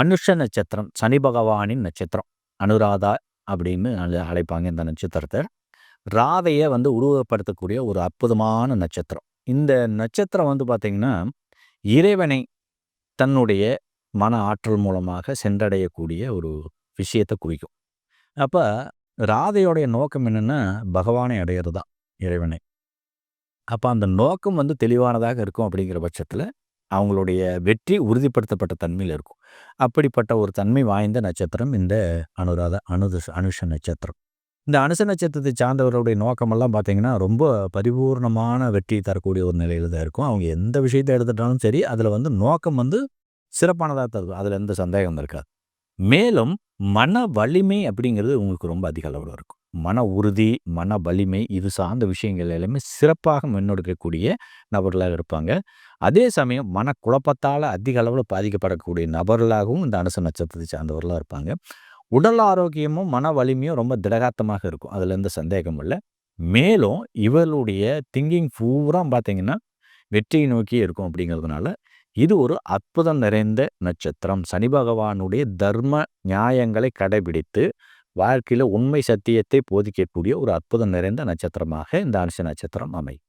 அனுஷ நட்சத்திரம் சனி பகவானின் நட்சத்திரம். அனுராதா அப்படின்னு அழைப்பாங்க இந்த நட்சத்திரத்தை. ராதைய உருவகப்படுத்தக்கூடிய ஒரு அற்புதமான நட்சத்திரம். இந்த நட்சத்திரம் பார்த்தீங்கன்னா, இறைவனை தன்னுடைய மன ஆற்றல் மூலமாக சென்றடையக்கூடிய ஒரு விஷயத்த குறிக்கும். அப்ப ராதையோடைய நோக்கம் என்னன்னா, பகவானை அடையிறது தான், இறைவனை. அப்ப அந்த நோக்கம் தெளிவானதாக இருக்கும் அப்படிங்கிற பட்சத்தில, அவங்களுடைய வெற்றி உறுதிப்படுத்தப்பட்ட தன்மையில இருக்கும். அப்படிப்பட்ட ஒரு தன்மை வாய்ந்த நட்சத்திரம் இந்த அனுஷ நட்சத்திரம். இந்த அனுச நட்சத்திரத்தை சார்ந்தவர்களுடைய நோக்கமெல்லாம் பார்த்தீங்கன்னா, ரொம்ப பரிபூர்ணமான வெற்றி தரக்கூடிய ஒரு நிலையில தான் இருக்கும். அவங்க எந்த விஷயத்த எடுத்துட்டாலும் சரி, அதில நோக்கம் சிறப்பானதா தரும். அதில எந்த சந்தேகமும் இருக்காது. மேலும் மன வலிமை அப்படிங்கிறது உங்களுக்கு ரொம்ப அதிக அளவுல இருக்கும். மன உறுதி, மன வலிமை இது சார்ந்த விஷயங்கள் எல்லாமே சிறப்பாக முன்னெடுக்கக்கூடிய நபர்களாக இருப்பாங்க. அதே சமயம் மனக்குழப்பத்தால அதிக அளவுல பாதிக்கப்படக்கூடிய நபர்களாகவும் இந்த அனுச நட்சத்திரத்தை சார்ந்தவர்களா இருப்பாங்க. உடல் ஆரோக்கியமும், மன வலிமையும் ரொம்ப திடகாத்தமாக இருக்கும். அதில எந்த சந்தேகமும் இல்ல. மேலும் இவர்களுடைய திங்கிங் பூரா பார்த்தீங்கன்னா, வெற்றியை நோக்கியே இருக்கும் அப்படிங்கிறதுனால, இது ஒரு அற்புதம் நிறைந்த நட்சத்திரம். சனி பகவானுடைய தர்ம நியாயங்களை கடைபிடித்து, வாழ்க்கையில உண்மை சத்தியத்தை போதிக்கக்கூடிய ஒரு அற்புதம் நிறைந்த நட்சத்திரமாக இந்த அனுஷ நட்சத்திரம் அமையும்.